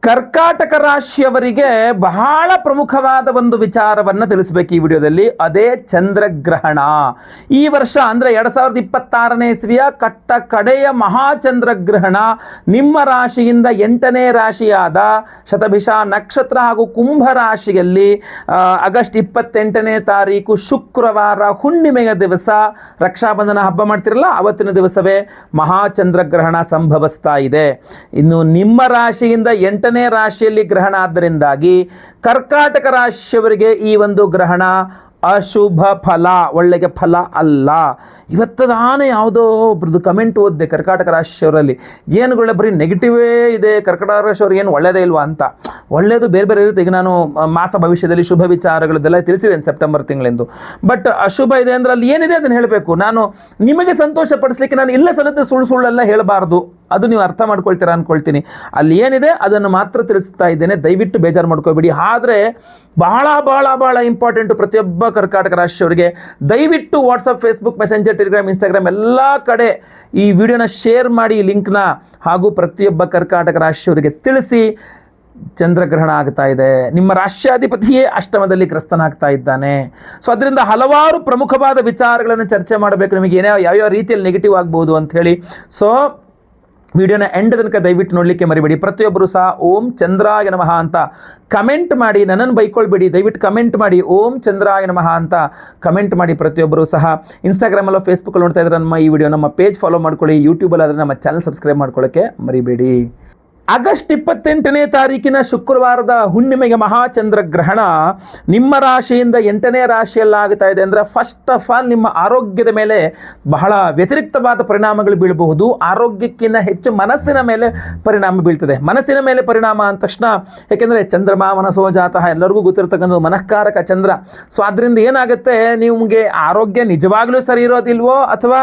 ಕರ್ಕಾಟಕ ರಾಶಿಯವರಿಗೆ ಬಹಳ ಪ್ರಮುಖವಾದ ಒಂದು ವಿಚಾರವನ್ನು ತಿಳಿಸಬೇಕು ಈ ವಿಡಿಯೋದಲ್ಲಿ. ಅದೇ ಚಂದ್ರಗ್ರಹಣ. ಈ ವರ್ಷ ಅಂದರೆ 2026ನೇ ಇಸ್ವಿಯ ಕಡೆಯ ಮಹಾಚಂದ್ರಗ್ರಹಣ ನಿಮ್ಮ ರಾಶಿಯಿಂದ 8ನೇ ರಾಶಿಯಾದ ಶತಭಿಷ ನಕ್ಷತ್ರ ಹಾಗೂ ಕುಂಭ ರಾಶಿಯಲ್ಲಿ ಆಗಸ್ಟ್ 28ನೇ ತಾರೀಕು ಶುಕ್ರವಾರ ಹುಣ್ಣಿಮೆಯ ದಿವಸ, ರಕ್ಷಾಬಂಧನ ಹಬ್ಬ ಮಾಡ್ತಿರಲ್ಲ ಅವತ್ತಿನ ದಿವಸವೇ ಮಹಾಚಂದ್ರಗ್ರಹಣ ಸಂಭವಿಸ್ತಾ ಇದೆ. ಇನ್ನು ನಿಮ್ಮ ರಾಶಿಯಿಂದ 8ನೇ ರಾಶಿಯಲ್ಲಿ ಗ್ರಹಣ ಆದ್ದರಿಂದಾಗಿ ಕರ್ಕಾಟಕ ರಾಶಿಯವರಿಗೆ ಈ ಒಂದು ಗ್ರಹಣ ಅಶುಭ ಫಲ, ಒಳ್ಳೆಯ ಫಲ ಅಲ್ಲ. ಇವತ್ತು ನಾನು ಯಾವುದೋ ಒಬ್ರದ್ದು ಕಮೆಂಟ್ ಓದಿದೆ ಕರ್ಕಾಟಕ ರಾಶಿಯವರಲ್ಲಿ, ಏನುಗಳ ಬರೀ ನೆಗೆಟಿವೇ ಇದೆ, ಕರ್ಕಾಟಕ ರಾಶಿಯವ್ರಿಗೆ ಏನು ಒಳ್ಳೆಯದೇ ಇಲ್ವಾ ಅಂತ. ಒಳ್ಳೆಯದು ಬೇರೆ ಬೇರೆ ಇರುತ್ತೆ. ಈಗ ನಾನು ಮಾಸ ಭವಿಷ್ಯದಲ್ಲಿ ಶುಭ ವಿಚಾರಗಳದ್ದೆಲ್ಲ ತಿಳಿಸಿದ್ದೇನೆ ಸೆಪ್ಟೆಂಬರ್ ತಿಂಗಳಿಂದು. ಬಟ್ ಅಶುಭ ಇದೆ ಅಂದರೆ ಅಲ್ಲಿ ಏನಿದೆ ಅದನ್ನು ಹೇಳಬೇಕು. ನಾನು ನಿಮಗೆ ಸಂತೋಷ ಪಡಿಸ್ಲಿಕ್ಕೆ ನಾನು ಇಲ್ಲ ಸಲತ್ತೆ ಸುಳ್ಳೆಲ್ಲ ಹೇಳಬಾರ್ದು, ಅದು ನೀವು ಅರ್ಥ ಮಾಡ್ಕೊಳ್ತೀರಾ ಅಂದ್ಕೊಳ್ತೀನಿ. ಅಲ್ಲಿ ಏನಿದೆ ಅದನ್ನು ಮಾತ್ರ ತಿಳಿಸ್ತಾ ಇದ್ದೇನೆ, ದಯವಿಟ್ಟು ಬೇಜಾರು ಮಾಡ್ಕೋಬೇಡಿ. ಆದರೆ ಬಹಳ ಬಹಳ ಬಹಳ ಇಂಪಾರ್ಟೆಂಟು ಪ್ರತಿಯೊಬ್ಬ ಕರ್ಕಾಟಕ ರಾಶಿಯವರಿಗೆ ದಯವಿಟ್ಟು WhatsApp, Facebook, messenger, Telegram, Instagram ಎಲ್ಲ ಕಡೆ ಈ ವಿಡಿಯೋನ ಶೇರ್ ಮಾಡಿ ಲಿಂಕ್ನ, ಹಾಗೂ ಪ್ರತಿಯೊಬ್ಬ ಕರ್ಕಾಟಕ ರಾಶಿಯವರಿಗೆ ತಿಳಿಸಿ. ಚಂದ್ರಗ್ರಹಣ ಆಗ್ತಾ ಇದೆ, ನಿಮ್ಮ ರಾಷ್ಟ್ರಾಧಿಪತಿಯೇ ಅಷ್ಟಮದಲ್ಲಿ ಗ್ರಸ್ತನಾಗ್ತಾ ಇದ್ದಾನೆ. ಸೊ ಅದರಿಂದ ಹಲವಾರು ಪ್ರಮುಖವಾದ ವಿಚಾರಗಳನ್ನು ಚರ್ಚೆ ಮಾಡಬೇಕು. ನಿಮಗೆ ಯಾವ್ಯಾವ ರೀತಿಯಲ್ಲಿ ನೆಗೆಟಿವ್ ಆಗ್ಬೋದು ಅಂತ ಹೇಳಿ. ಸೊ ವಿಡಿಯೋನ ಎಂಡ್ ತನಕ ದಯವಿಟ್ಟು ನೋಡಲಿಕ್ಕೆ ಮರಿಬೇಡಿ. ಪ್ರತಿಯೊಬ್ಬರು ಸಹ ಓಂ ಚಂದ್ರಾಯ ನಮಃ ಅಂತ ಕಮೆಂಟ್ ಮಾಡಿ, ನನ್ನನ್ನು ಬೈಕೊಳ್ಬೇಡಿ, ದಯವಿಟ್ಟು ಕಮೆಂಟ್ ಮಾಡಿ, ಓಂ ಚಂದ್ರಾಯ ನಮಃ ಅಂತ ಕಮೆಂಟ್ ಮಾಡಿ. ಪ್ರತಿಯೊಬ್ಬರು ಸಹ ಇನ್ಸ್ಟಾಗ್ರಾಮಲ್ಲೋ ಫೇಸ್ಬುಕ್ಕಲ್ಲಿ ನೋಡ್ತಾ ಇದ್ರೆ ನಮ್ಮ ಈ ವಿಡಿಯೋ, ನಮ್ಮ ಪೇಜ್ ಫಾಲೋ ಮಾಡ್ಕೊಳ್ಳಿ. ಯೂಟ್ಯೂಬಲ್ಲಿ ಆದರೆ ನಮ್ಮ ಚಾನಲ್ ಸಬ್ಸ್ಕ್ರೈಬ್ ಮಾಡ್ಕೊಳ್ಳೋಕ್ಕೆ ಮರಿಬೇಡಿ. ಆಗಸ್ಟ್ 28ನೇ ತಾರೀಕಿನ ಶುಕ್ರವಾರದ ಹುಣ್ಣಿಮೆಗೆ ಮಹಾಚಂದ್ರಗ್ರಹಣ ನಿಮ್ಮ ರಾಶಿಯಿಂದ 8ನೇ ರಾಶಿಯಲ್ಲಾಗ್ತಾ ಇದೆ. ಅಂದರೆ ಫಸ್ಟ್ ಆಫ್ ಆಲ್ ನಿಮ್ಮ ಆರೋಗ್ಯದ ಮೇಲೆ ಬಹಳ ವ್ಯತಿರಿಕ್ತವಾದ ಪರಿಣಾಮಗಳು ಬೀಳಬಹುದು. ಆರೋಗ್ಯಕ್ಕಿಂತ ಹೆಚ್ಚು ಮನಸ್ಸಿನ ಮೇಲೆ ಪರಿಣಾಮ ಬೀಳ್ತದೆ. ಮನಸ್ಸಿನ ಮೇಲೆ ಪರಿಣಾಮ ಅಂದ ತಕ್ಷಣ, ಯಾಕೆಂದರೆ ಚಂದ್ರಮ ಮನಸೋ ಜಾತಃ ಎಲ್ಲರಿಗೂ ಗೊತ್ತಿರ್ತಕ್ಕಂಥ ಮನಃಕಾರಕ ಚಂದ್ರ. ಸೊ ಅದರಿಂದ ಏನಾಗುತ್ತೆ, ನಿಮಗೆ ಆರೋಗ್ಯ ನಿಜವಾಗ್ಲೂ ಸರಿ ಇರೋದಿಲ್ವೋ ಅಥವಾ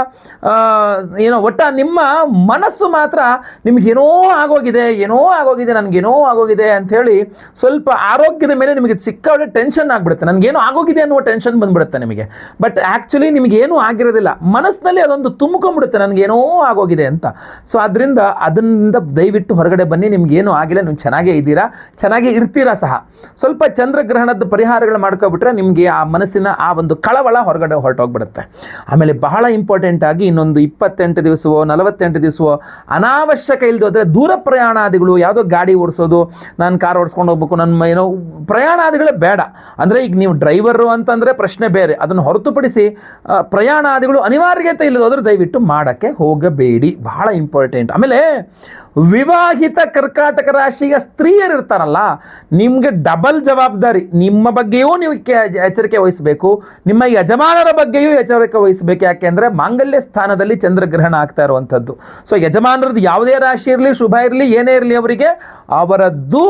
ಏನೋ ಒಟ್ಟ ನಿಮ್ಮ ಮನಸ್ಸು ಮಾತ್ರ ನಿಮಗೇನೋ ಆಗೋಗಿದೆ, ನನಗೇನೋ ಆಗೋಗಿದೆ ಅಂಥೇಳಿ ಸ್ವಲ್ಪ ಆರೋಗ್ಯದ ಮೇಲೆ ನಿಮಗೆ ಸಿಕ್ಕಾಪಟ್ಟೆ ಟೆನ್ಷನ್ ಆಗಿಬಿಡುತ್ತೆ. ನನಗೇನೋ ಆಗೋಗಿದೆ ಅನ್ನುವ ಟೆನ್ಷನ್ ಬಂದ್ಬಿಡುತ್ತೆ ನಿಮಗೆ. ಬಟ್ ಆ್ಯಕ್ಚುಲಿ ನಿಮಗೇನೂ ಆಗಿರೋದಿಲ್ಲ, ಮನಸ್ಸಿನಲ್ಲಿ ಅದೊಂದು ತುಂಬಿಕೊಂಡ್ಬಿಡುತ್ತೆ ನನಗೇನೋ ಆಗೋಗಿದೆ ಅಂತ. ಸೊ ಅದರಿಂದ ಅದರಿಂದ ದಯವಿಟ್ಟು ಹೊರಗಡೆ ಬನ್ನಿ. ನಿಮಗೇನೂ ಆಗಿಲ್ಲ, ನೀವು ಚೆನ್ನಾಗೇ ಇದ್ದೀರಾ, ಚೆನ್ನಾಗೇ ಇರ್ತೀರಾ ಸಹ. ಸ್ವಲ್ಪ ಚಂದ್ರಗ್ರಹಣದ ಪರಿಹಾರಗಳು ಮಾಡ್ಕೊಬಿಟ್ರೆ ನಿಮಗೆ ಆ ಮನಸ್ಸಿನ ಆ ಒಂದು ಕಳವಳ ಹೊರಗಡೆ ಹೊರಟೋಗ್ಬಿಡುತ್ತೆ. ಆಮೇಲೆ ಬಹಳ ಇಂಪಾರ್ಟೆಂಟ್ ಆಗಿ ಇನ್ನೊಂದು 28 ದಿವಸವೋ 48 ದಿವಸವೋ ಅನಾವಶ್ಯಕ ಇಲ್ಲದೆ ದೂರ ಪ್ರಯಾಣ ಯಾವುದೋ ಗಾಡಿ ಓಡಿಸೋದು, ನಾನು ಕಾರ್ ಓಡಿಸ್ಕೊಂಡು ಹೋಗ್ಬೇಕು, ನನ್ನ ಏನೋ ಪ್ರಯಾಣಾದಿಗಳೇ ಬೇಡ. ಅಂದರೆ ಈಗ ನೀವು ಡ್ರೈವರು ಅಂತಂದರೆ ಪ್ರಶ್ನೆ ಬೇರೆ, ಅದನ್ನು ಹೊರತುಪಡಿಸಿ ಪ್ರಯಾಣಾದಿಗಳು ಅನಿವಾರ್ಯತೆ ಇಲ್ಲದೋದ್ರೆ ದಯವಿಟ್ಟು ಮಾಡೋಕ್ಕೆ ಹೋಗಬೇಡಿ, ಬಹಳ ಇಂಪಾರ್ಟೆಂಟ್. ಆಮೇಲೆ ವಿವಾಹಿತ ಕರ್ಕಾಟಕ ರಾಶಿಯ ಸ್ತ್ರೀಯರು ಇರ್ತಾರಲ್ಲ, ನಿಮಗೆ ಡಬಲ್ ಜವಾಬ್ದಾರಿ. ನಿಮ್ಮ ಬಗ್ಗೆಯೂ ನೀವು ಎಚ್ಚರಿಕೆ ವಹಿಸಬೇಕು, ನಿಮ್ಮ ಯಜಮಾನರ ಬಗ್ಗೆಯೂ ಎಚ್ಚರಿಕೆ ವಹಿಸಬೇಕು. ಯಾಕೆಂದರೆ ಮಾಂಗಲ್ಯ ಸ್ಥಾನದಲ್ಲಿ ಚಂದ್ರಗ್ರಹಣ ಆಗ್ತಾ ಇರುವಂಥದ್ದು. ಸೊ ಯಜಮಾನರದ್ದು ಯಾವುದೇ ರಾಶಿ ಇರಲಿ, ಶುಭ ಇರಲಿ, ಏನೇ ಇರಲಿ, ಅವರಿಗೆ ಅವರದ್ದು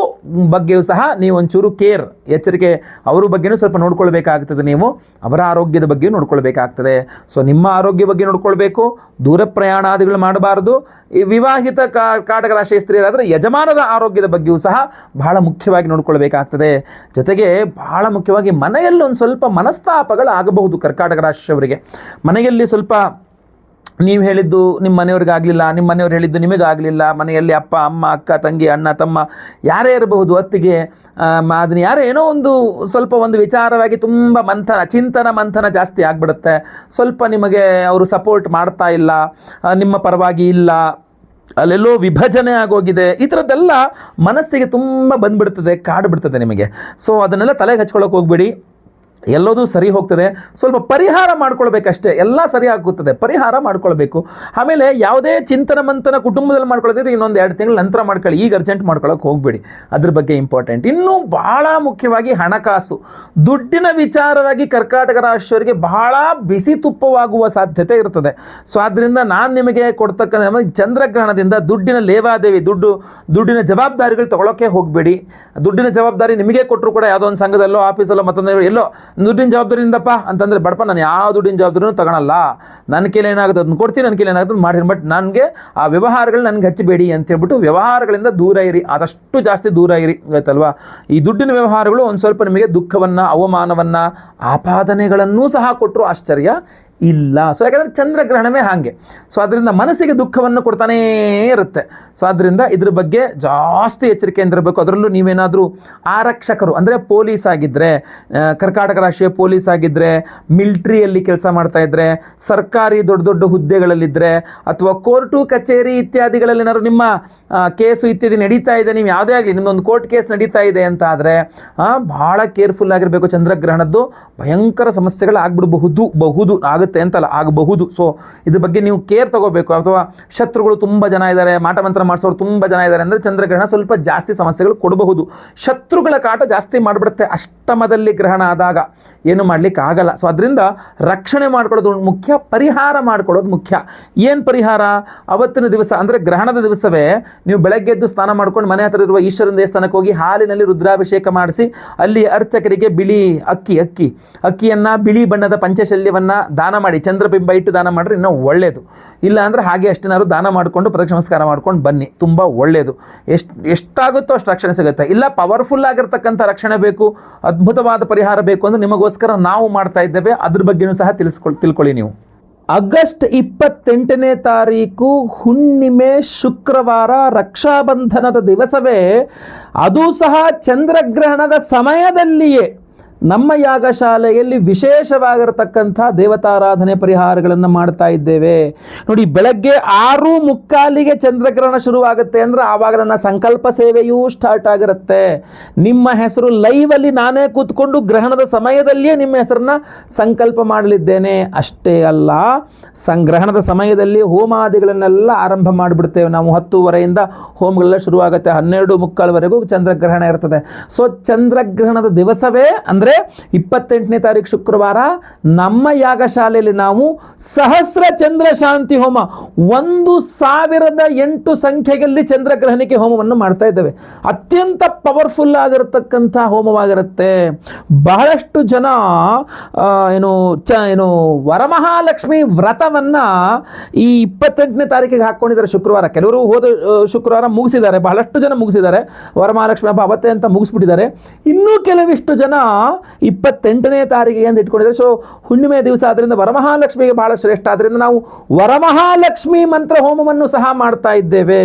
ಬಗ್ಗೆಯೂ ಸಹ ನೀವು ಒಂಚೂರು ಕೇರ್, ಎಚ್ಚರಿಕೆ, ಅವ್ರ ಬಗ್ಗೆನೂ ಸ್ವಲ್ಪ ನೋಡ್ಕೊಳ್ಬೇಕಾಗ್ತದೆ. ನೀವು ಅವರ ಆರೋಗ್ಯದ ಬಗ್ಗೆ ನೋಡ್ಕೊಳ್ಬೇಕಾಗ್ತದೆ. ಸೊ ನಿಮ್ಮ ಆರೋಗ್ಯ ಬಗ್ಗೆ ನೋಡ್ಕೊಳ್ಬೇಕು, ದೂರ ಪ್ರಯಾಣಾದಿಗಳು ಮಾಡಬಾರ್ದು. ಈ ವಿವಾಹಿತ ಕರ್ಕಾಟಕ ರಾಶಿಯ ಸ್ತ್ರೀಯರಾದರೆ ಯಜಮಾನರ ಆರೋಗ್ಯದ ಬಗ್ಗೆಯೂ ಸಹ ಬಹಳ ಮುಖ್ಯವಾಗಿ ನೋಡ್ಕೊಳ್ಬೇಕಾಗ್ತದೆ. ಜೊತೆಗೆ ಬಹಳ ಮುಖ್ಯವಾಗಿ ಮನೆಯಲ್ಲಿ ಒಂದು ಸ್ವಲ್ಪ ಮನಸ್ತಾಪಗಳು ಆಗಬಹುದು ಕರ್ಕಾಟಕ ರಾಶಿಯವರಿಗೆ. ಮನೆಯಲ್ಲಿ ಸ್ವಲ್ಪ ನೀವು ಹೇಳಿದ್ದು ನಿಮ್ಮ ಮನೆಯವ್ರಿಗೆ ಆಗಲಿಲ್ಲ, ನಿಮ್ಮ ಮನೆಯವ್ರು ಹೇಳಿದ್ದು ನಿಮಗಾಗಲಿಲ್ಲ, ಮನೆಯಲ್ಲಿ ಅಪ್ಪ ಅಮ್ಮ ಅಕ್ಕ ತಂಗಿ ಅಣ್ಣ ತಮ್ಮ ಯಾರೇ ಇರಬಹುದು, ಹೊತ್ತಿಗೆ ಅದನ್ನ ಯಾರೇ ಏನೋ ಸ್ವಲ್ಪ ಒಂದು ವಿಚಾರವಾಗಿ ತುಂಬ ಚಿಂತನ ಮಂಥನ ಜಾಸ್ತಿ ಆಗಿಬಿಡುತ್ತೆ. ಸ್ವಲ್ಪ ನಿಮಗೆ ಅವರು ಸಪೋರ್ಟ್ ಮಾಡ್ತಾ ಇಲ್ಲ, ನಿಮ್ಮ ಪರವಾಗಿ ಇಲ್ಲ, ಅಲ್ಲೆಲ್ಲೋ ವಿಭಜನೆ ಆಗೋಗಿದೆ, ಈ ಥರದ್ದೆಲ್ಲ ಮನಸ್ಸಿಗೆ ತುಂಬ ಬಂದುಬಿಡ್ತದೆ, ಕಾಡುಬಿಡ್ತದೆ ನಿಮಗೆ. ಸೊ ಅದನ್ನೆಲ್ಲ ತಲೆಗೆ ಹಚ್ಕೊಳ್ಳೋಕೆ ಹೋಗ್ಬೇಡಿ, ಎಲ್ಲದೂ ಸರಿ ಹೋಗ್ತದೆ. ಸ್ವಲ್ಪ ಪರಿಹಾರ ಮಾಡ್ಕೊಳ್ಬೇಕಷ್ಟೇ, ಎಲ್ಲ ಸರಿ ಆಗುತ್ತದೆ, ಪರಿಹಾರ ಮಾಡ್ಕೊಳ್ಬೇಕು. ಆಮೇಲೆ ಯಾವುದೇ ಚಿಂತನ ಮಂಥನ ಕುಟುಂಬದಲ್ಲಿ ಮಾಡ್ಕೊಳ್ತಿದ್ರೆ ಇನ್ನೊಂದು 2 ತಿಂಗಳ ನಂತರ ಮಾಡ್ಕೊಳ್ಳಿ, ಈಗ ಅರ್ಜೆಂಟ್ ಮಾಡ್ಕೊಳ್ಳೋಕೆ ಹೋಗಬೇಡಿ, ಅದ್ರ ಬಗ್ಗೆ ಇಂಪಾರ್ಟೆಂಟ್. ಇನ್ನೂ ಬಹಳ ಮುಖ್ಯವಾಗಿ ಹಣಕಾಸು, ದುಡ್ಡಿನ ವಿಚಾರವಾಗಿ ಕರ್ಕಾಟಕ ರಾಶಿಯವರಿಗೆ ಬಹಳ ಬಿಸಿ ತುಪ್ಪವಾಗುವ ಸಾಧ್ಯತೆ ಇರ್ತದೆ. ಸೊ ಆದ್ದರಿಂದ ನಾನು ನಿಮಗೆ ಕೊಡ್ತಕ್ಕಂಥ ಚಂದ್ರಗ್ರಹಣದಿಂದ ದುಡ್ಡಿನ ಲೇವಾದೇವಿ, ದುಡ್ಡಿನ ಜವಾಬ್ದಾರಿಗಳು ತಗೊಳ್ಳೋಕೆ ಹೋಗಬೇಡಿ. ದುಡ್ಡಿನ ಜವಾಬ್ದಾರಿ ನಿಮಗೆ ಕೊಟ್ಟರು ಕೂಡ ಯಾವುದೋ ಒಂದು ಸಂಘದಲ್ಲೋ ಆಫೀಸಲ್ಲೋ ಮತ್ತೊಂದು ಎಲ್ಲೋ ದುಡ್ಡಿನ ಜವಾಬ್ದಾರಿಯಿಂದಪ್ಪ ಅಂತಂದರೆ ಬಡಪ ನಾನು ಯಾವ ದುಡ್ಡಿನ ಜವಾಬ್ದಾರಿನೂ ತಗೊಳಲ್ಲ, ನನ್ನ ಕೈಲಿ ಏನಾಗುತ್ತೆ ಅದನ್ನು ಕೊಡ್ತೀನಿ, ನನ್ನ ಕೈಲಿ ಏನಾಗುತ್ತೆ ಮಾಡಿ, ಬಟ್ ನನಗೆ ಆ ವ್ಯವಹಾರಗಳು ನನಗೆ ಹಚ್ಚಬೇಡಿ ಅಂತ ಹೇಳ್ಬಿಟ್ಟು ವ್ಯವಹಾರಗಳಿಂದ ದೂರ ಇರಿ, ಆದಷ್ಟು ಜಾಸ್ತಿ ದೂರ ಇರಿ, ಆಯ್ತಲ್ವಾ. ಈ ದುಡ್ಡಿನ ವ್ಯವಹಾರಗಳು ಒಂದು ಸ್ವಲ್ಪ ನಿಮಗೆ ದುಃಖವನ್ನು, ಅವಮಾನವನ್ನು, ಆಪಾದನೆಗಳನ್ನೂ ಸಹ ಕೊಟ್ಟರು ಆಶ್ಚರ್ಯ ಇಲ್ಲ. ಸೊ ಯಾಕಂದರೆ ಚಂದ್ರಗ್ರಹಣವೇ ಹಾಗೆ. ಸೊ ಅದರಿಂದ ಮನಸ್ಸಿಗೆ ದುಃಖವನ್ನು ಕೊಡ್ತಾನೇ ಇರುತ್ತೆ. ಸೊ ಅದರಿಂದ ಇದ್ರ ಬಗ್ಗೆ ಜಾಸ್ತಿ ಎಚ್ಚರಿಕೆಯಿಂದ ಇರಬೇಕು. ಅದರಲ್ಲೂ ನೀವೇನಾದರೂ ಆರಕ್ಷಕರು ಅಂದರೆ ಪೊಲೀಸ್ ಆಗಿದ್ದರೆ, ಕರ್ನಾಟಕ ರಾಷ್ಟ್ರೀಯ ಪೊಲೀಸ್ ಆಗಿದ್ದರೆ, ಮಿಲ್ಟ್ರಿಯಲ್ಲಿ ಕೆಲಸ ಮಾಡ್ತಾ ಇದ್ದರೆ, ಸರ್ಕಾರಿ ದೊಡ್ಡ ದೊಡ್ಡ ಹುದ್ದೆಗಳಲ್ಲಿದ್ದರೆ, ಅಥವಾ ಕೋರ್ಟು ಕಚೇರಿ ಇತ್ಯಾದಿಗಳಲ್ಲಿ ಏನಾದ್ರು ನಿಮ್ಮ ಕೇಸು ಇತ್ಯಾದಿ ನಡೀತಾ ಇದೆ, ನೀವು ಯಾವುದೇ ಆಗಲಿ ನಿಮ್ಮೊಂದು ಕೋರ್ಟ್ ಕೇಸ್ ನಡೀತಾ ಇದೆ ಅಂತ ಆದರೆ ಭಾಳ ಕೇರ್ಫುಲ್ ಆಗಿರಬೇಕು. ಚಂದ್ರಗ್ರಹಣದ್ದು ಭಯಂಕರ ಸಮಸ್ಯೆಗಳು ಆಗ್ಬಿಡಬಹುದು, ಆಗುತ್ತೆ ಅಂತಲ್ಲ, ಆಗಬಹುದು. ಸೊ ಇದ್ರ ಬಗ್ಗೆ ನೀವು ಕೇರ್ ತಗೋಬೇಕು. ಅಥವಾ ಶತ್ರುಗಳು ತುಂಬ ಜನ ಇದ್ದಾರೆ, ಮಾಟ ಮಂತ್ರ ಮಾಡಿಸೋರು ತುಂಬ ಜನ ಇದ್ದಾರೆ ಅಂದರೆ ಚಂದ್ರಗ್ರಹಣ ಸ್ವಲ್ಪ ಜಾಸ್ತಿ ಸಮಸ್ಯೆಗಳು ಕೊಡಬಹುದು. ಶತ್ರುಗಳ ಕಾಟ ಜಾಸ್ತಿ ಮಾಡಿಬಿಡುತ್ತೆ ಅಷ್ಟಮದಲ್ಲಿ ಗ್ರಹಣ ಆದಾಗ, ಏನು ಮಾಡ್ಲಿಕ್ಕೆ ಆಗಲ್ಲ. ಸೊ ಅದರಿಂದ ರಕ್ಷಣೆ ಮಾಡ್ಕೊಳ್ಳೋದು ಮುಖ್ಯ, ಪರಿಹಾರ ಮಾಡ್ಕೊಳ್ಳೋದು ಮುಖ್ಯ. ಏನು ಪರಿಹಾರ? ಅವತ್ತಿನ ದಿವಸ ಅಂದರೆ ಗ್ರಹಣದ ದಿವಸವೇ ನೀವು ಬೆಳಗ್ಗೆ ಎದ್ದು ಸ್ನಾನ ಮಾಡ್ಕೊಂಡು ಮನೆ ಹತ್ರ ಇರುವ ಈಶ್ವರನ ದೇವಸ್ಥಾನಕ್ಕೆ ಹೋಗಿ ಹಾಲಿನಲ್ಲಿ ರುದ್ರಾಭಿಷೇಕ ಮಾಡಿಸಿ ಅಲ್ಲಿ ಅರ್ಚಕರಿಗೆ ಬಿಳಿ ಅಕ್ಕಿಯನ್ನು ಬಿಳಿ ಬಣ್ಣದ ಪಂಚಶಲ್ಯವನ್ನು ದಾನ ಮಾಡಿ, ಚಂದ್ರಬಿಂಬ ಇಟ್ಟು ದಾನ ಮಾಡಿದ್ರೆ ಇನ್ನೂ ಒಳ್ಳೆಯದು. ಇಲ್ಲ ಅಂದರೆ ಹಾಗೆ ಅಷ್ಟೇನಾದ್ರು ದಾನ ಮಾಡಿಕೊಂಡು ಪ್ರದಕ್ಷಿಣ ನಮಸ್ಕಾರ ಮಾಡ್ಕೊಂಡು ಬನ್ನಿ, ತುಂಬ ಒಳ್ಳೆಯದು. ಎಷ್ಟಾಗುತ್ತೋ ಅಷ್ಟು ರಕ್ಷಣೆ ಸಿಗುತ್ತೆ. ಇಲ್ಲ ಪವರ್ಫುಲ್ ಆಗಿರ್ತಕ್ಕಂಥ ರಕ್ಷಣೆ ಬೇಕು, ಅದ್ಭುತವಾದ ಪರಿಹಾರ ಬೇಕು ಅಂದರೆ ನಿಮಗೋಸ್ಕರ ನಾವು ಮಾಡ್ತಾ ಇದ್ದೇವೆ. ಅದ್ರ ಬಗ್ಗೆನೂ ಸಹ ತಿಳ್ಕೊಳ್ಳಿ ನೀವು. ಆಗಸ್ಟ್ 28ನೇ ತಾರೀಕು ಹುಣ್ಣಿಮೆ ಶುಕ್ರವಾರ, ರಕ್ಷಾಬಂಧನದ ದಿವಸವೇ, ಅದು ಸಹ ಚಂದ್ರಗ್ರಹಣದ ಸಮಯದಲ್ಲಿಯೇ ನಮ್ಮ ಯಾಗಶಾಲೆಯಲ್ಲಿ ವಿಶೇಷವಾಗಿರತಕ್ಕಂಥ ದೇವತಾರಾಧನೆ ಪರಿಹಾರಗಳನ್ನು ಮಾಡ್ತಾ ಇದ್ದೇವೆ. ನೋಡಿ, ಬೆಳಗ್ಗೆ 6:45 ಚಂದ್ರಗ್ರಹಣ ಶುರುವಾಗುತ್ತೆ ಅಂದರೆ ಆವಾಗ ನನ್ನ ಸಂಕಲ್ಪ ಸೇವೆಯೂ ಸ್ಟಾರ್ಟ್ ಆಗಿರುತ್ತೆ. ನಿಮ್ಮ ಹೆಸರು ಲೈವಲ್ಲಿ ನಾನೇ ಕೂತ್ಕೊಂಡು ಗ್ರಹಣದ ಸಮಯದಲ್ಲಿಯೇ ನಿಮ್ಮ ಹೆಸರನ್ನ ಸಂಕಲ್ಪ ಮಾಡಲಿದ್ದೇನೆ. ಅಷ್ಟೇ ಅಲ್ಲ, ಗ್ರಹಣದ ಸಮಯದಲ್ಲಿ ಹೋಮಾದಿಗಳನ್ನೆಲ್ಲ ಆರಂಭ ಮಾಡಿಬಿಡ್ತೇವೆ ನಾವು. 10:30 ಹೋಮಗಳೆಲ್ಲ ಶುರುವಾಗುತ್ತೆ, 12:45 ಚಂದ್ರಗ್ರಹಣ ಇರ್ತದೆ. ಸೊ ಚಂದ್ರಗ್ರಹಣದ ದಿವಸವೇ ಅಂದರೆ 28ನೇ ತಾರೀಕು ಶುಕ್ರವಾರ ನಮ್ಮ ಯಾಗಶಾಲೆಯಲ್ಲಿ ನಾವು ಸಹಸ್ರ ಚಂದ್ರ ಶಾಂತಿ ಹೋಮ 1008 ಸಂಖ್ಯೆಯಲ್ಲಿ ಚಂದ್ರಗ್ರಹಣಕ್ಕೆ ಹೋಮವನ್ನು ಮಾಡ್ತಾ ಇದ್ದೇವೆ. ಅತ್ಯಂತ ಪವರ್ಫುಲ್ ಆಗಿರತಕ್ಕಂಥ ಹೋಮವಾಗಿರುತ್ತೆ. ಬಹಳಷ್ಟು ಜನ ಏನು ವರಮಹಾಲಕ್ಷ್ಮಿ ವ್ರತವನ್ನ ಈ 28ನೇ ತಾರೀಕಿಗೆ ಹಾಕೊಂಡಿದ್ದಾರೆ ಶುಕ್ರವಾರ. ಕೆಲವರು ಹೋದ ಶುಕ್ರವಾರ ಮುಗಿಸಿದ್ದಾರೆ, ಬಹಳಷ್ಟು ಜನ ಮುಗಿಸಿದ್ದಾರೆ, ವರಮಹಾಲಕ್ಷ್ಮಿ ಹಬ್ಬ ಅವತ್ತೇ ಅಂತ ಮುಗಿಸ್ಬಿಟ್ಟಿದ್ದಾರೆ. ಇನ್ನೂ ಕೆಲವಿಷ್ಟು ಜನ 28ನೇ ತಾರೀಕಿಗೆ ಅಂತ ಇಟ್ಕೊಂಡಿದ್ದಾರೆ. ಸೊ ಹುಣ್ಣಿಮೆ ದಿವಸ ಆದ್ರಿಂದ ವರಮಹಾಲಕ್ಷ್ಮಿಗೆ ಬಹಳ ಶ್ರೇಷ್ಠ. ಆದ್ರಿಂದ ನಾವು ವರಮಹಾಲಕ್ಷ್ಮಿ ಮಂತ್ರ ಹೋಮವನ್ನು ಸಹ ಮಾಡ್ತಾ ಇದ್ದೇವೆ.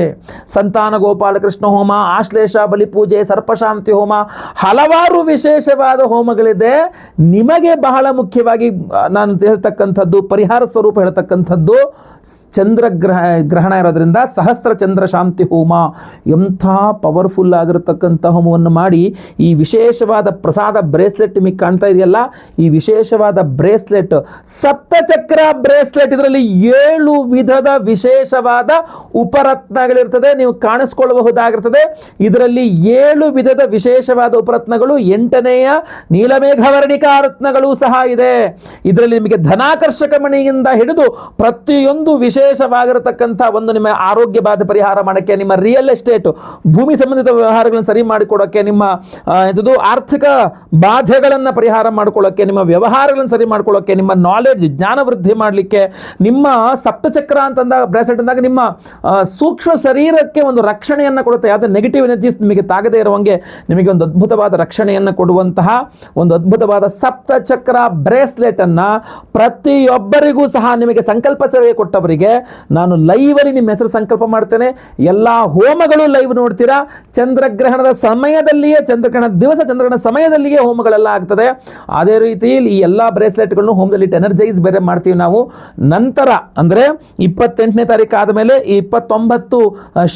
ಸಂತಾನ ಗೋಪಾಲಕೃಷ್ಣ ಹೋಮ, ಆಶ್ಲೇಷ ಬಲಿ ಪೂಜೆ, ಸರ್ಪಶಾಂತಿ ಹೋಮ, ಹಲವಾರು ವಿಶೇಷವಾದ ಹೋಮಗಳಿದೆ. ನಿಮಗೆ ಬಹಳ ಮುಖ್ಯವಾಗಿ ನಾನು ಹೇಳ್ತಕ್ಕಂಥದ್ದು, ಪರಿಹಾರ ಸ್ವರೂಪ ಹೇಳ್ತಕ್ಕಂಥದ್ದು ಗ್ರಹಣ ಇರೋದ್ರಿಂದ ಸಹಸ್ರ ಚಂದ್ರ ಶಾಂತಿ ಹೋಮ. ಎಂಥ ಪವರ್ಫುಲ್ ಆಗಿರತಕ್ಕಂಥ ಹೋಮವನ್ನು ಮಾಡಿ ಈ ವಿಶೇಷವಾದ ಪ್ರಸಾದ ಬ್ರೇಸ್ಲೆಟ್ ನಿಮಗೆ ಕಾಣ್ತಾ ಇದೆಯಲ್ಲ, ಈ ವಿಶೇಷವಾದ ಬ್ರೇಸ್ಲೆಟ್ ಸಪ್ತಚಕ್ರ ಬ್ರೇಸ್ಲೆಟ್. ಇದರಲ್ಲಿ 7 ವಿಧದ ವಿಶೇಷವಾದ ಉಪರತ್ನಗಳಿರ್ತದೆ, ನೀವು ಕಾಣಿಸ್ಕೊಳ್ಳಬಹುದಾಗಿರ್ತದೆ. ಇದರಲ್ಲಿ 7 ವಿಧದ ವಿಶೇಷವಾದ ಉಪರತ್ನಗಳು, 8ನೆಯ ನೀಲಮೇಘವರ್ಣಿಕಾ ರತ್ನಗಳು ಸಹ ಇದೆ. ಇದರಲ್ಲಿ ನಿಮಗೆ ಧನಾಕರ್ಷಕ ಮಣಿಯಿಂದ ಹಿಡಿದು ಪ್ರತಿಯೊಂದು ವಿಶೇಷವಾಗಿರತಕ್ಕಂಥ ಒಂದು ನಿಮ್ಮ ಆರೋಗ್ಯ ಬಾಧೆ ಪರಿಹಾರ ಮಾಡೋಕ್ಕೆ, ನಿಮ್ಮ ರಿಯಲ್ ಎಸ್ಟೇಟ್ ಭೂಮಿ ಸಂಬಂಧಿತ ವ್ಯವಹಾರಗಳನ್ನು ಸರಿ ಮಾಡಿಕೊಡೋಕ್ಕೆ, ನಿಮ್ಮ ಆರ್ಥಿಕ ಬಾಧೆಗಳನ್ನು ಪರಿಹಾರ ಮಾಡ್ಕೊಳ್ಳೋಕ್ಕೆ, ನಿಮ್ಮ ವ್ಯವಹಾರಗಳನ್ನು ಸರಿ ಮಾಡ್ಕೊಳ್ಳೋಕ್ಕೆ, ನಿಮ್ಮ ನಾಲೆಡ್ಜ್ ಜ್ಞಾನ ವೃದ್ಧಿ ಮಾಡಲಿಕ್ಕೆ, ನಿಮ್ಮ ಸಪ್ತಚಕ್ರ ಅಂತಂದಾಗ ಬ್ರೇಸ್ಲೆಟ್ ಅಂದಾಗ ನಿಮ್ಮ ಸೂಕ್ಷ್ಮ ಶರೀರಕ್ಕೆ ಒಂದು ರಕ್ಷಣೆಯನ್ನು ಕೊಡುತ್ತೆ. ಯಾವುದೇ ನೆಗೆಟಿವ್ ಎನರ್ಜೀಸ್ ನಿಮಗೆ ತಾಗದೇ ಇರುವಂಗೆ ನಿಮಗೆ ಒಂದು ಅದ್ಭುತವಾದ ರಕ್ಷಣೆಯನ್ನು ಕೊಡುವಂತಹ ಒಂದು ಅದ್ಭುತವಾದ ಸಪ್ತಚಕ್ರ ಬ್ರೇಸ್ಲೆಟ್ ಅನ್ನ ಪ್ರತಿಯೊಬ್ಬರಿಗೂ ಸಹ ನಿಮಗೆ ಸಂಕಲ್ಪ ಸೇವೆ ಕೊಟ್ಟವರಿಗೆ ನಾನು ಲೈವಲ್ಲಿ ನಿಮ್ಮ ಹೆಸರು ಸಂಕಲ್ಪ ಮಾಡ್ತೇನೆ. ಎಲ್ಲ ಹೋಮಗಳು ಲೈವ್ ನೋಡ್ತೀರಾ. ಚಂದ್ರಗ್ರಹಣದ ಸಮಯದಲ್ಲಿಯೇ, ಚಂದ್ರಗ್ರಹಣದ ದಿವಸ ಚಂದ್ರಗ್ರಹಣ ಸಮಯದಲ್ಲಿಯೇ ಹೋಮಗಳೆಲ್ಲ ಆಗ್ತದೆ. ಅದೇ ರೀತಿ ಈ ಎಲ್ಲ ಬ್ರೇಸ್ಲೆಟ್ಗಳನ್ನು ಹೋಮದಲ್ಲಿ ಎನರ್ಜೈಸ್ ಬೇರೆ ಮಾಡ್ತೀವಿ ನಾವು. ನಂತರ ಅಂದರೆ 28ನೇ ತಾರೀಕು ಆದಮೇಲೆ 29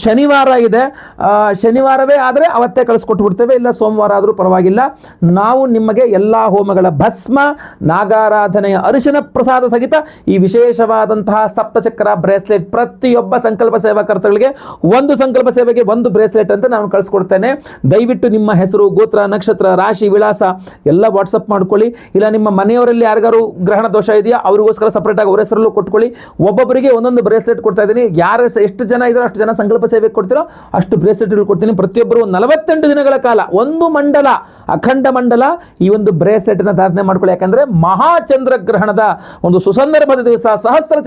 ಶನಿವಾರ ಇದೆ. ಶನಿವಾರವೇ ಆದರೆ ಅವತ್ತೇ ಕಳಿಸ್ಕೊಟ್ಬಿಡ್ತೇವೆ, ಇಲ್ಲ ಸೋಮವಾರ ಆದರೂ ಪರವಾಗಿಲ್ಲ. ನಾವು ನಿಮಗೆ ಎಲ್ಲ ಹೋಮಗಳ ಭಸ್ಮ, ನಾಗಾರಾಧನೆಯ ಅರಿಶಿನ ಪ್ರಸಾದ ಸಹಿತ ಈ ವಿಶೇಷವಾದಂತಹ ಸಪ್ತಚಕ್ರ ಬ್ರೇಸ್ಲೆಟ್ ಪ್ರತಿಯೊಬ್ಬ ಸಂಕಲ್ಪ ಸೇವಾಕರ್ತಗಳಿಗೆ ಒಂದು ಸಂಕಲ್ಪ ಸೇವೆಗೆ ಒಂದು ಬ್ರೇಸ್ಲೆಟ್ ಅಂತ ನಾನು ಕಳಿಸ್ಕೊಡ್ತೇನೆ. ದಯವಿಟ್ಟು ನಿಮ್ಮ ಹೆಸರು, ಗೋತ್ರ, ನಕ್ಷತ್ರ, ರಾಶಿ, ವಿಳಾಸ ಎಲ್ಲ ವಾಟ್ಸಪ್ ಮಾಡ್ಕೊಳ್ಳಿ. ಇಲ್ಲ ನಿಮ್ಮ ಮನೆಯವರಲ್ಲಿ ಯಾರಿಗಾರು ಗ್ರಹಣ ದೋಷ ಇದೆಯಾ ಅವರಿಗೋಸ್ಕರ ಸಪ್ರೇಟ್ ಆಗಿ ಅವ್ರ ಹೆಸರಲ್ಲೂ ಕೊಟ್ಕೊಳ್ಳಿ. ಒಬ್ಬೊಬ್ಬರಿಗೆ ಒಂದೊಂದು ಬ್ರೇಸ್ಲೆಟ್ ಕೊಡ್ತಾ ಇದ್ದೀನಿ. ಯಾರು ಎಷ್ಟು ಜನ ಇದ್ರೋ ಅಷ್ಟು ಜನ ಸಂಕಲ್ಪ ಸೇವೆಗೆ ಕೊಡ್ತೀರೋ ಅಷ್ಟು ಬ್ರೇಸ್ಲೆಟ್ಗಳು ಕೊಡ್ತೀನಿ. ಪ್ರತಿಯೊಬ್ಬರು 48 ದಿನಗಳ ಕಾಲ ಒಂದು ಮಂಡಲ, ಅಖಂಡ ಮಂಡಲ ಈ ಒಂದು ಬ್ರೇಸ್ಲೆಟ್ ಅನ್ನು ಧಾರಣೆ ಮಾಡ್ಕೊಳ್ಳಿ. ಯಾಕಂದ್ರೆ ಮಹಾಚಂದ್ರಗ್ರಹಣದ ಒಂದು ಸುಸಂದರ್ಭದ ದಿವಸ ಸಹಸ್ರ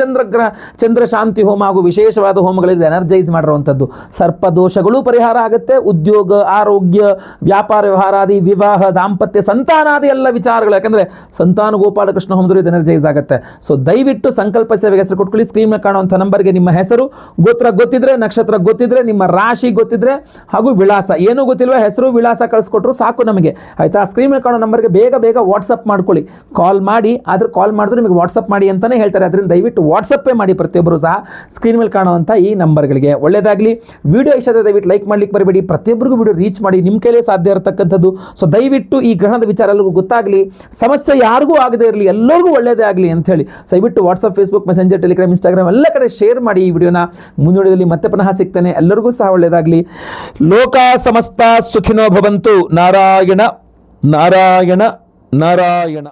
ಚಂದ್ರ ಶಾಂತಿ ಹೋಮ ಹಾಗೂ ವಿಶೇಷವಾದ ಹೋಮಗಳಿಂದ ಎನರ್ಜೈಸ್ ಮಾಡಿರುವಂಥದ್ದು. ಸರ್ಪ ದೋಷಗಳು ಪರಿಹಾರ ಆಗುತ್ತೆ. ಉದ್ಯೋಗ, ಆರೋಗ್ಯ, ವ್ಯಾಪಾರ ವ್ಯವಹಾರಾದಿ, ವಿವಾಹ, ದಾಂಪತ್ಯ ಸಂತಾನಾದಿ ಎಲ್ಲ ವಿಚಾರಗಳು, ಯಾಕಂದರೆ ಸಂತಾನ ಗೋಪಾಲಕೃಷ್ಣ ಹೋಮದಲ್ಲಿ ಇದು ಎನರ್ಜೈಸ್ ಆಗುತ್ತೆ. ಸೊ ದಯವಿಟ್ಟು ಸಂಕಲ್ಪ ಸೇವೆಗೆ ಹೆಸರು ಕೊಟ್ಕೊಳ್ಳಿ. ಸ್ಕ್ರೀನ್ ಮೇಲೆ ಕಾಣುವಂಥ ನಂಬರ್ಗೆ ನಿಮ್ಮ ಹೆಸರು, ಗೋತ್ರ ಗೊತ್ತಿದ್ರೆ, ನಕ್ಷತ್ರ ಗೊತ್ತಿದ್ರೆ, ನಿಮ್ಮ ರಾಶಿ ಗೊತ್ತಿದ್ರೆ ಹಾಗೂ ವಿಳಾಸ, ಏನೂ ಗೊತ್ತಿಲ್ವ ಹೆಸರು ವಿಳಾಸ ಕಳಿಸ್ಕೊಟ್ರು ಸಾಕು ನಮಗೆ, ಆಯಿತಾ. ಸ್ಕ್ರೀನ್ ಮೇಲೆ ಕಾಣೋ ನಂಬರ್ಗೆ ಬೇಗ ಬೇಗ ವಾಟ್ಸಪ್ ಮಾಡ್ಕೊಳ್ಳಿ. ಕಾಲ್ ಮಾಡಿ, ಆದ್ರೆ ಕಾಲ್ ಮಾಡಿದ್ರೆ ನಿಮಗೆ ವಾಟ್ಸಪ್ ಮಾಡಿ ಅಂತಲೇ ಹೇಳ್ತಾರೆ. ಅದರಿಂದ ದಯವಿಟ್ಟು ವಾಟ್ಸಪ್ಪೇ ಮಾಡಿ ಪ್ರತಿಯೊಬ್ಬರು ಸಹ ಸ್ಕ್ರೀನ್ ಮೇಲೆ ಕಾಣುವಂಥ ಈ ನಂಬರ್ಗಳಿಗೆ. ಒಳ್ಳೆಯದಾಗಲಿ. ವಿಡಿಯೋ ಇಷ್ಟ ಆದರೆ ದಯವಿಟ್ಟು ಲೈಕ್ ಮಾಡ್ಲಿಕ್ಕೆ ಬರಬೇಡಿ. ಪ್ರತಿಯೊಬ್ಬರಿಗೂ ವಿಡಿಯೋ ರೀಚ್ ಮಾಡಿ, ನಿಮ್ಮ ಕೈಲೇ ಸಾಧ್ಯ ಇರತಕ್ಕಂಥದ್ದು. ಸೊ ದಯವಿಟ್ಟು ಈ ಗ್ರಹಣದ ವಿಚಾರ ಎಲ್ಲರಿಗೂ ಗೊತ್ತಾಗಲಿ, ಸಮಸ್ಯೆ ಯಾರಿಗೂ ಆಗದೇ ಇರಲಿ, ಎಲ್ಲರಿಗೂ ಒಳ್ಳೆಯದೇ ಆಗಲಿ ಅಂತ ಹೇಳಿ ದಯವಿಟ್ಟು WhatsApp, Facebook, messenger, Telegram, Instagram ಎಲ್ಲ ಕಡೆ ಶೇರ್ ಮಾಡಿ ಈ ವಿಡಿಯೋನ. ಮುಂದಿನ ಮತ್ತೆ ಪುನಃ ಸಿಗ್ತೇನೆ. ಎಲ್ಲರಿಗೂ ಸಹ ಒಳ್ಳೆಯದಾಗಲಿ. ಲೋಕ ಸಮಸ್ತ ಸುಖಿನೋ ಭವಂತು. ನಾರಾಯಣ ನಾರಾಯಣ ನಾರಾಯಣ.